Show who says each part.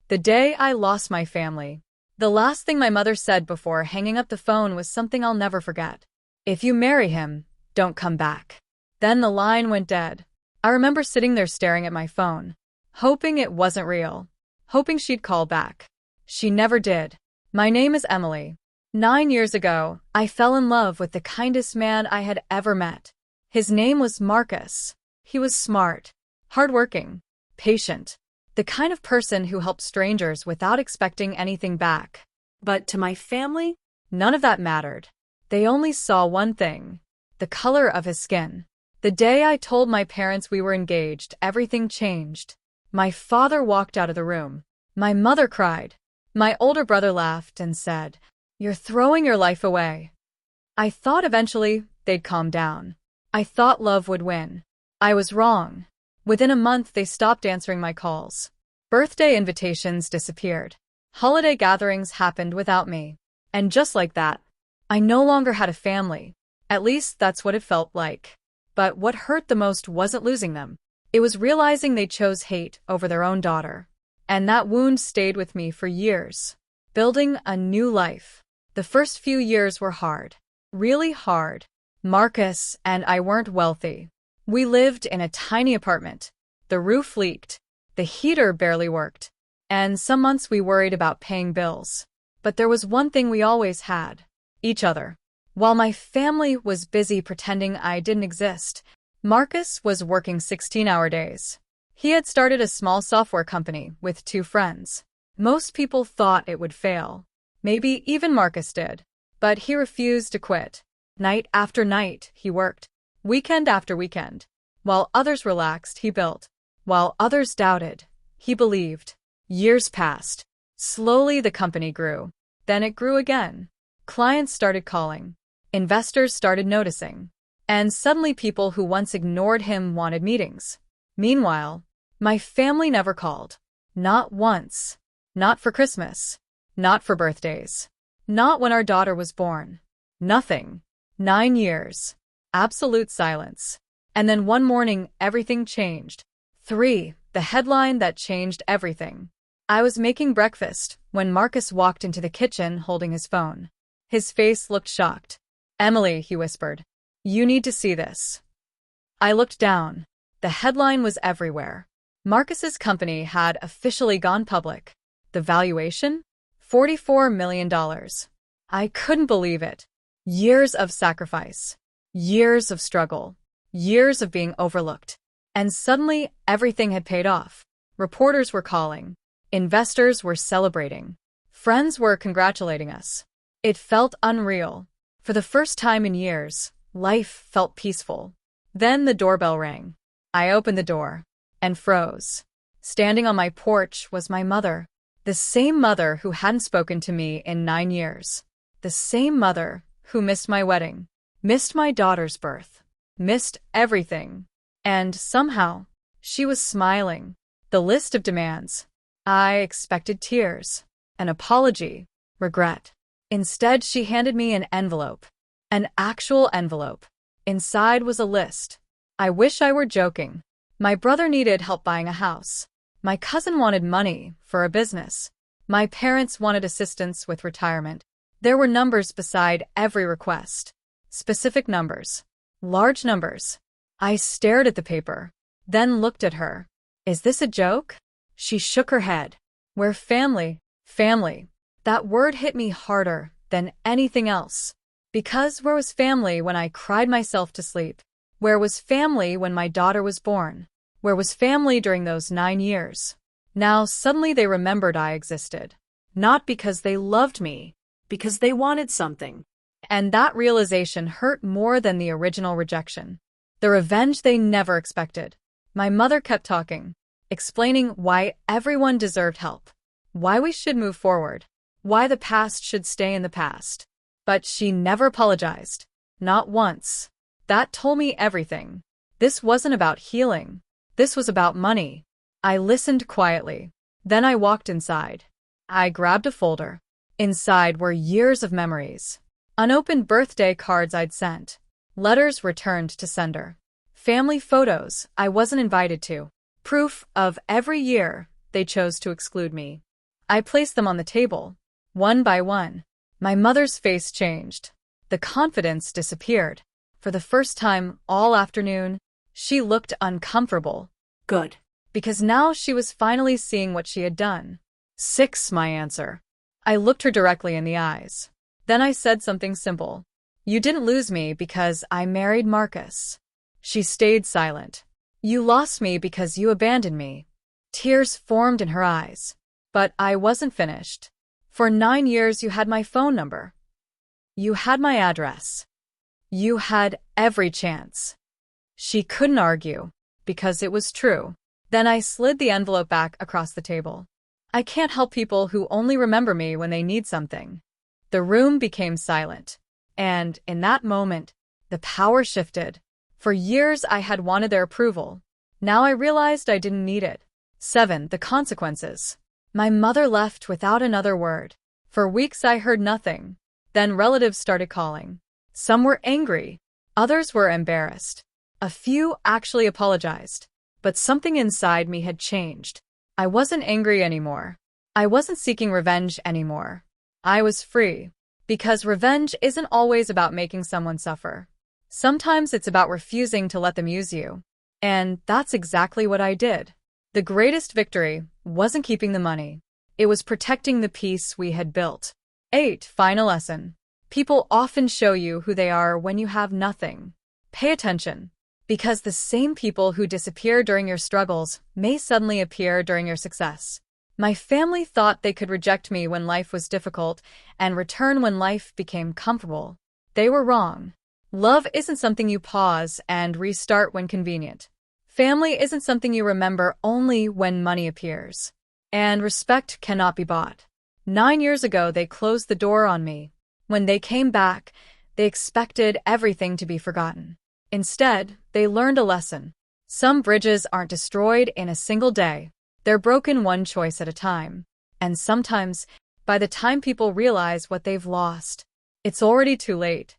Speaker 1: The day I lost my family. The last thing my mother said before hanging up the phone was something I'll never forget. If you marry him, don't come back. Then the line went dead. I remember sitting there staring at my phone, hoping it wasn't real, hoping she'd call back. She never did. My name is Emily. 9 years ago, I fell in love with the kindest man I had ever met. His name was Marcus. He was smart, hardworking, patient, the kind of person who helped strangers without expecting anything back. But to my family, none of that mattered. They only saw one thing: the color of his skin. The day I told my parents we were engaged, everything changed. My father walked out of the room. My mother cried. My older brother laughed and said, "You're throwing your life away." I thought eventually they'd calm down. I thought love would win. I was wrong. Within a month, they stopped answering my calls. Birthday invitations disappeared. Holiday gatherings happened without me. And just like that, I no longer had a family. At least that's what it felt like. But what hurt the most wasn't losing them. It was realizing they chose hate over their own daughter. And that wound stayed with me for years. Building a new life. The first few years were hard. Really hard. Marcus and I weren't wealthy. We lived in a tiny apartment. The roof leaked. The heater barely worked. And some months we worried about paying bills. But there was one thing we always had: each other. While my family was busy pretending I didn't exist, Marcus was working 16-hour days. He had started a small software company with 2 friends. Most people thought it would fail. Maybe even Marcus did. But he refused to quit. Night after night, he worked. Weekend after weekend. While others relaxed, he built. While others doubted, he believed. Years passed. Slowly the company grew. Then it grew again. Clients started calling. Investors started noticing. And suddenly people who once ignored him wanted meetings. Meanwhile, my family never called. Not once. Not for Christmas. Not for birthdays. Not when our daughter was born. Nothing. 9 years. Absolute silence. And then one morning, everything changed. 3. The headline that changed everything. I was making breakfast when Marcus walked into the kitchen holding his phone. His face looked shocked. "Emily," he whispered, "you need to see this." I looked down. The headline was everywhere. Marcus's company had officially gone public. The valuation? $44 million. I couldn't believe it. Years of sacrifice. Years of struggle. Years of being overlooked. And suddenly, everything had paid off. Reporters were calling. Investors were celebrating. Friends were congratulating us. It felt unreal. For the first time in years, life felt peaceful. Then the doorbell rang. I opened the door and froze. Standing on my porch was my mother. The same mother who hadn't spoken to me in 9 years. The same mother who missed my wedding, missed my daughter's birth, missed everything. And somehow, she was smiling. The list of demands. I expected tears, an apology, regret. Instead, she handed me an envelope. An actual envelope. Inside was a list. I wish I were joking. My brother needed help buying a house. My cousin wanted money for a business. My parents wanted assistance with retirement. There were numbers beside every request. Specific numbers. Large numbers. I stared at the paper, then looked at her. "Is this a joke?" She shook her head. "We're family." Family. That word hit me harder than anything else. Because where was family when I cried myself to sleep? Where was family when my daughter was born? Where was family during those 9 years? Now suddenly they remembered I existed. Not because they loved me, because they wanted something. And that realization hurt more than the original rejection. The revenge they never expected. My mother kept talking, explaining why everyone deserved help, why we should move forward, why the past should stay in the past. But she never apologized. Not once. That told me everything. This wasn't about healing. This was about money. I listened quietly. Then I walked inside. I grabbed a folder. Inside were years of memories. Unopened birthday cards I'd sent. Letters returned to sender. Family photos I wasn't invited to. Proof of every year they chose to exclude me. I placed them on the table, one by one. My mother's face changed. The confidence disappeared. For the first time all afternoon, she looked uncomfortable.
Speaker 2: Good.
Speaker 1: Because now she was finally seeing what she had done. 6, my answer. I looked her directly in the eyes. Then I said something simple. You didn't lose me because I married Marcus. She stayed silent. You lost me because you abandoned me. Tears formed in her eyes. But I wasn't finished. For 9 years you had my phone number. You had my address. You had every chance. She couldn't argue, because it was true. Then I slid the envelope back across the table. I can't help people who only remember me when they need something. The room became silent. And, in that moment, the power shifted. For years I had wanted their approval. Now I realized I didn't need it. 7. The consequences. My mother left without another word. For weeks I heard nothing. Then relatives started calling. Some were angry. Others were embarrassed. A few actually apologized. But something inside me had changed. I wasn't angry anymore. I wasn't seeking revenge anymore. I was free. Because revenge isn't always about making someone suffer. Sometimes it's about refusing to let them use you. And that's exactly what I did. The greatest victory wasn't keeping the money. It was protecting the peace we had built. 8. Final lesson. People often show you who they are when you have nothing. Pay attention. Because the same people who disappear during your struggles may suddenly appear during your success. My family thought they could reject me when life was difficult and return when life became comfortable. They were wrong. Love isn't something you pause and restart when convenient. Family isn't something you remember only when money appears. And respect cannot be bought. 9 years ago, they closed the door on me. When they came back, they expected everything to be forgotten. Instead, they learned a lesson. Some bridges aren't destroyed in a single day. They're broken one choice at a time. And sometimes, by the time people realize what they've lost, it's already too late.